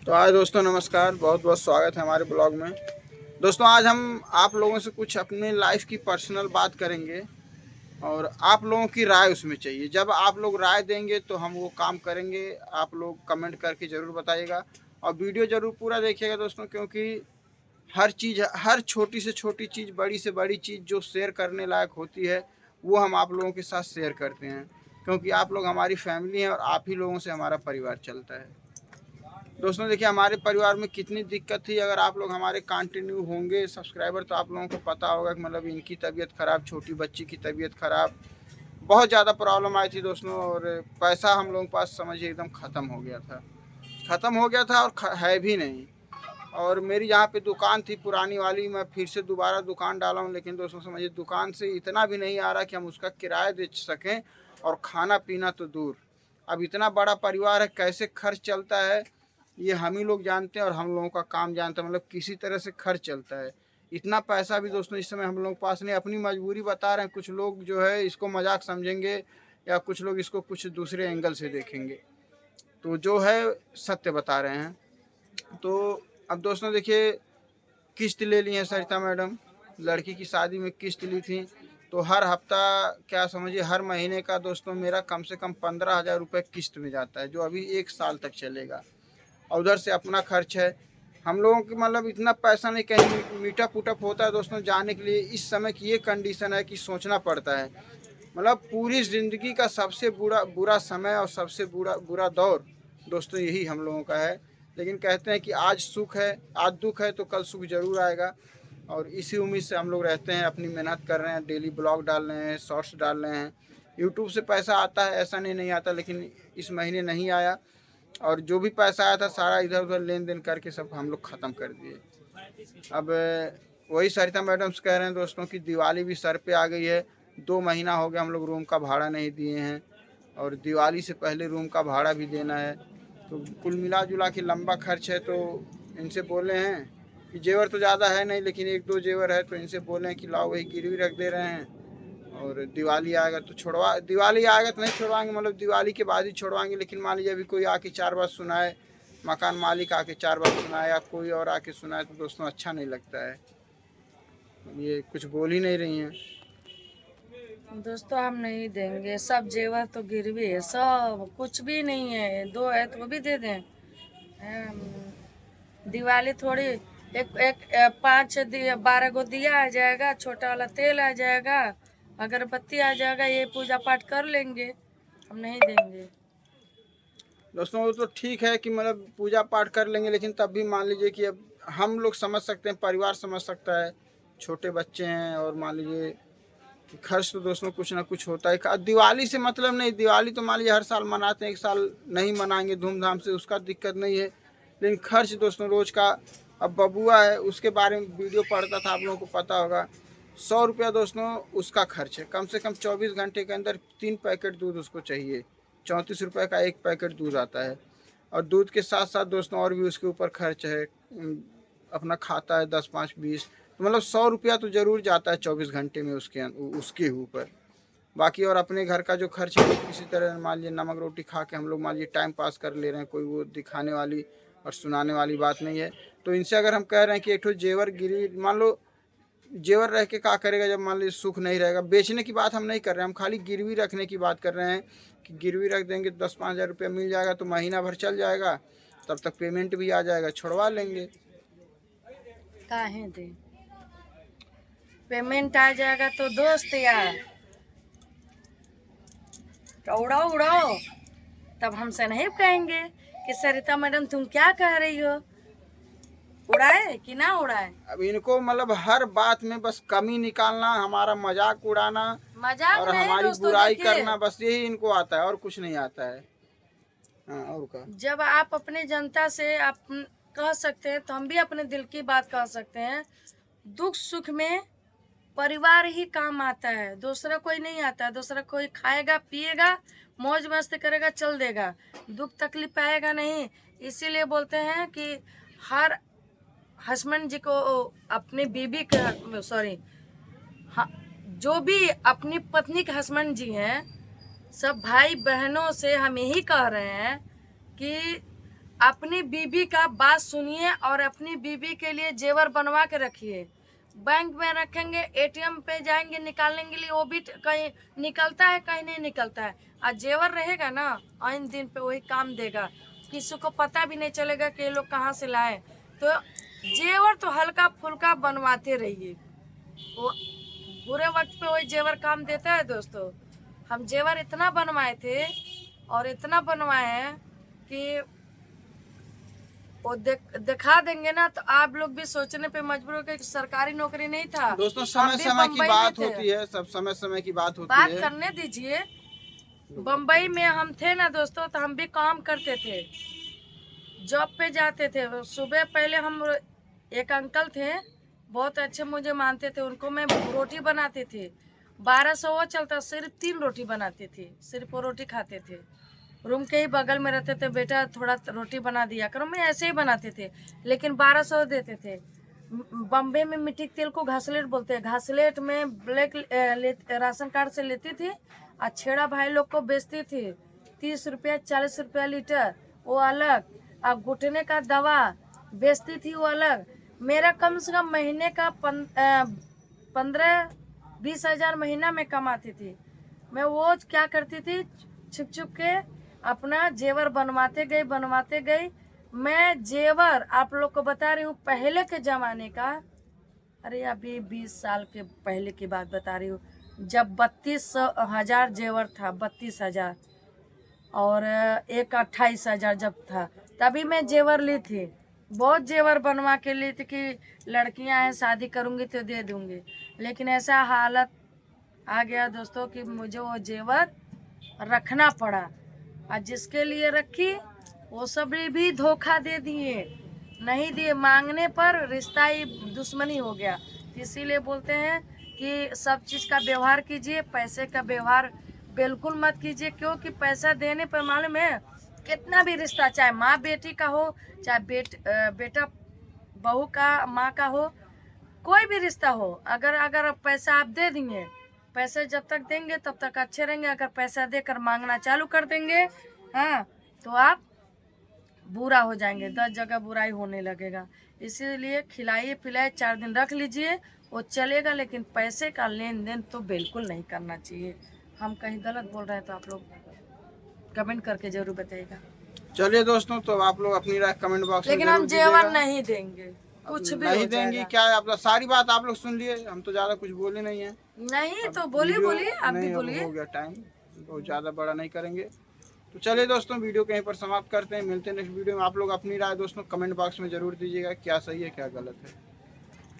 तो आज दोस्तों नमस्कार, बहुत बहुत स्वागत है हमारे ब्लॉग में। दोस्तों आज हम आप लोगों से कुछ अपने लाइफ की पर्सनल बात करेंगे और आप लोगों की राय उसमें चाहिए। जब आप लोग राय देंगे तो हम वो काम करेंगे। आप लोग कमेंट करके ज़रूर बताइएगा और वीडियो ज़रूर पूरा देखिएगा दोस्तों, क्योंकि हर चीज़, हर छोटी से छोटी चीज़, बड़ी से बड़ी चीज़ जो शेयर करने लायक होती है वो हम आप लोगों के साथ शेयर करते हैं, क्योंकि आप लोग हमारी फैमिली हैं और आप ही लोगों से हमारा परिवार चलता है। दोस्तों देखिए, हमारे परिवार में कितनी दिक्कत थी। अगर आप लोग हमारे कंटिन्यू होंगे सब्सक्राइबर तो आप लोगों को पता होगा कि मतलब इनकी तबीयत ख़राब, छोटी बच्ची की तबीयत ख़राब, बहुत ज़्यादा प्रॉब्लम आई थी दोस्तों। और पैसा हम लोगों के पास समझिए एकदम ख़त्म हो गया था, ख़त्म हो गया था और है भी नहीं। और मेरी यहाँ पे दुकान थी पुरानी वाली, मैं फिर से दोबारा दुकान डाला हूँ, लेकिन दोस्तों समझिए दुकान से इतना भी नहीं आ रहा कि हम उसका किराया दे सकें, और खाना पीना तो दूर। अब इतना बड़ा परिवार है, कैसे खर्च चलता है ये हम ही लोग जानते हैं और हम लोगों का काम जानते हैं। मतलब किसी तरह से खर्च चलता है। इतना पैसा भी दोस्तों इस समय हम लोगों के पास नहीं। अपनी मजबूरी बता रहे हैं। कुछ लोग जो है इसको मजाक समझेंगे या कुछ लोग इसको कुछ दूसरे एंगल से देखेंगे, तो जो है सत्य बता रहे हैं। तो अब दोस्तों देखिए, किस्त ले ली है सरिता मैडम, लड़की की शादी में किस्त ली थी। तो हर हफ्ता, क्या समझिए हर महीने का दोस्तों मेरा कम से कम 15,000 रुपये किस्त में जाता है, जो अभी 1 साल तक चलेगा। और उधर से अपना खर्च है। हम लोगों की मतलब इतना पैसा नहीं, कहीं मीटअप उटअप होता है दोस्तों जाने के लिए। इस समय की ये कंडीशन है कि सोचना पड़ता है। मतलब पूरी ज़िंदगी का सबसे बुरा समय और सबसे बुरा दौर दोस्तों यही हम लोगों का है। लेकिन कहते हैं कि आज सुख है, आज दुख है तो कल सुख ज़रूर आएगा। और इसी उम्मीद से हम लोग रहते हैं, अपनी मेहनत कर रहे हैं, डेली ब्लॉग डाल रहे हैं, शॉर्ट्स डाल रहे हैं। यूट्यूब से पैसा आता है, ऐसा नहीं आता, लेकिन इस महीने नहीं आया। और जो भी पैसा आया था सारा इधर उधर लेन देन करके सब हम लोग ख़त्म कर दिए। अब वही सरिता मैडम से कह रहे हैं दोस्तों कि दिवाली भी सर पे आ गई है। 2 महीना हो गया हम लोग रूम का भाड़ा नहीं दिए हैं, और दिवाली से पहले रूम का भाड़ा भी देना है। तो कुल मिला जुला के लंबा खर्च है। तो इनसे बोले हैं कि जेवर तो ज़्यादा है नहीं, लेकिन 1-2 जेवर है, तो इनसे बोले हैं कि लाओ वही गिरवी रख दे रहे हैं। और दिवाली आएगा तो दिवाली आएगा तो नहीं छुड़वाएंगे, मतलब दिवाली के बाद ही छुड़वाएंगे। लेकिन मान लीजिए अभी कोई आके 4 बार सुनाए, मकान मालिक आके 4 बार सुनाए या कोई और आके सुनाए, तो दोस्तों अच्छा नहीं लगता है। ये कुछ बोल ही नहीं रही हैं। दोस्तों हम नहीं देंगे, सब जेवर तो गिरवी है, सब कुछ भी नहीं है। 2 है तो वो भी दे दें। दिवाली थोड़ी एक एक 5-12 गो दिया आ जाएगा, छोटा वाला तेल आ जाएगा, अगरबत्ती आ जाएगा, ये पूजा पाठ कर लेंगे। हम नहीं देंगे। दोस्तों वो तो ठीक है कि मतलब पूजा पाठ कर लेंगे, लेकिन तब भी मान लीजिए कि अब हम लोग समझ सकते हैं, परिवार समझ सकता है, छोटे बच्चे हैं। और मान लीजिए खर्च तो दोस्तों कुछ ना कुछ होता है। दिवाली से मतलब नहीं, दिवाली तो मान लीजिए हर साल मनाते हैं, 1 साल नहीं मनाएंगे धूमधाम से, उसका दिक्कत नहीं है। लेकिन खर्च दोस्तों रोज का, अब बबुआ है उसके बारे में वीडियो पढ़ता था, आप लोगों को पता होगा। 100 रुपया दोस्तों उसका खर्च है। कम से कम 24 घंटे के अंदर 3 पैकेट दूध उसको चाहिए। 34 रुपये का 1 पैकेट दूध आता है। और दूध के साथ साथ दोस्तों और भी उसके ऊपर खर्च है। अपना खाता है 10, 5, 20, तो मतलब 100 रुपया तो ज़रूर जाता है 24 घंटे में उसके ऊपर। बाकी और अपने घर का जो खर्च है किसी तरह मान लीजिए नमक रोटी खा के हम लोग मान लीजिए टाइम पास कर ले रहे हैं। कोई वो दिखाने वाली और सुनाने वाली बात नहीं है। तो इनसे अगर हम कह रहे हैं कि एक ठो जेवर गिरी, मान लो जेवर रह के क्या करेगा जब मान लीजिए सुख नहीं रहेगा। बेचने की बात हम नहीं कर रहे हैं, हम खाली गिरवी रखने की बात कर रहे हैं कि गिरवी रख देंगे तो 10-5 हज़ार रुपया मिल जाएगा, तो महीना भर चल जाएगा, तब तक पेमेंट भी आ जाएगा, छुड़वा लेंगे। काहे दे, पेमेंट आ जाएगा तो दोस्त यार तो उड़ाओ उड़ाओ, तब हमसे नहीं कहेंगे कि सरिता मैडम तुम क्या कह रही हो। उड़ाए कि ना उड़ाए, अब इनको मतलब हर बात में बस कमी निकालना, हमारा मजाक उड़ाना मजाक और नहीं हमारी दोस्तों। बुराई देखिए, करना, बस यही इनको आता है और कुछ नहीं आता है। हाँ, और का जब आप अपने जनता से आप कह सकते हैं तो हम भी अपने दिल की बात कह सकते हैं। दुख सुख में परिवार ही काम आता है, दूसरा कोई नहीं आता है। दूसरा कोई खाएगा पिएगा मौज मस्ती करेगा चल देगा, दुख तकलीफ पाएगा नहीं। इसीलिए बोलते हैं कि हर हस्बैंड जी को अपनी बीबी का सॉरी जो भी अपनी पत्नी के हस्बैंड जी हैं, सब भाई बहनों से हम यही कह रहे हैं कि अपनी बीबी का बात सुनिए और अपनी बीबी के लिए जेवर बनवा के रखिए। बैंक में रखेंगे, एटीएम पे जाएंगे निकालने के लिए, वो भी कहीं निकलता है कहीं नहीं निकलता है। और जेवर रहेगा ना, आइन दिन पे वही काम देगा, किसी को पता भी नहीं चलेगा कि ये लोग कहाँ से लाए। तो जेवर तो हल्का फुल्का बनवाते रहिए, वो बुरे वक्त पे वही जेवर काम देता है। दोस्तों, हम जेवर इतना बनवाए थे और इतना बनवाए हैं कि वो दिखा देंगे ना तो आप लोग भी सोचने पे मजबूर हो कि सरकारी नौकरी नहीं था। दोस्तों, समय समय की बात होती है, सब समय समय की बात होती है, बात करने दीजिए। बम्बई में हम थे ना दोस्तों, तो हम भी काम करते थे, जॉब पे जाते थे। सुबह पहले हम, एक अंकल थे बहुत अच्छे, मुझे मानते थे, उनको मैं रोटी बनाती थी। 1200 वो चलता, सिर्फ 3 रोटी बनाती थी, सिर्फ वो रोटी खाते थे। रूम के ही बगल में रहते थे, बेटा थोड़ा रोटी बना दिया करो, मैं ऐसे ही बनाते थे, लेकिन 1200 देते थे। बम्बे में मिट्टी के तेल को घासलेट बोलते हैं, घासलेट में ब्लैक राशन कार्ड से लेती थी और छेड़ा भाई लोग को बेचती थी। 30 रुपया 40 रुपया लीटर वो अलग, और घुटने का दवा बेचती थी वो अलग। मेरा कम से कम महीने का 15-20 हजार महीना में कमाती थी। मैं वो क्या करती थी, छुप छुप के अपना जेवर बनवाते गई। मैं जेवर आप लोग को बता रही हूँ पहले के ज़माने का, अरे अभी 20 साल के पहले की बात बता रही हूँ, जब 32,000 जेवर था, 32,000, और एक 28,000 जब था, तभी मैं जेवर ली थी। बहुत जेवर बनवा के ली थी कि लड़कियां हैं, शादी करूँगी तो दे दूँगी। लेकिन ऐसा हालत आ गया दोस्तों कि मुझे वो जेवर रखना पड़ा, और जिसके लिए रखी वो सब भी धोखा दे दिए, नहीं दिए। मांगने पर रिश्ता ही दुश्मनी हो गया। इसीलिए बोलते हैं कि सब चीज़ का व्यवहार कीजिए, पैसे का व्यवहार बिल्कुल मत कीजिए, क्योंकि पैसा देने पर मालूम है कितना भी रिश्ता, चाहे माँ बेटी का हो, चाहे बेटा बहू का, माँ का हो, कोई भी रिश्ता हो, अगर पैसा आप दे देंगे, पैसे जब तक देंगे तब तक अच्छे रहेंगे। अगर पैसा देकर मांगना चालू कर देंगे, हाँ, तो आप बुरा हो जाएंगे, 10 जगह बुराई होने लगेगा। इसीलिए खिलाइए पिलाइए, 4 दिन रख लीजिए, वो चलेगा, लेकिन पैसे का लेन देन तो बिल्कुल नहीं करना चाहिए। हम कहीं गलत बोल रहे हैं तो आप लोग कमेंट करके जरूर बताइएगा। चलिए दोस्तों, तो आप लोग अपनी राय कमेंट बॉक्स में लेकिन जरूर हम जेवर दीजिएगा। नहीं देंगे, कुछ भी नहीं हो देंगे जाएगा। क्या है, आपका सारी बात आप लोग सुन लिए, हम तो ज्यादा कुछ बोले नहीं है। नहीं तो वीडियो बोलिए, आप भी नहीं, अब बोलिए। हो गया टाइम, बहुत ज़्यादा बड़ा नहीं करेंगे। तो चलिए दोस्तों, वीडियो कहीं पर समाप्त करते हैं, मिलते हैं नेक्स्ट वीडियो में। आप लोग अपनी राय दोस्तों कमेंट बॉक्स में ज़रूर दीजिएगा, क्या सही है क्या गलत है।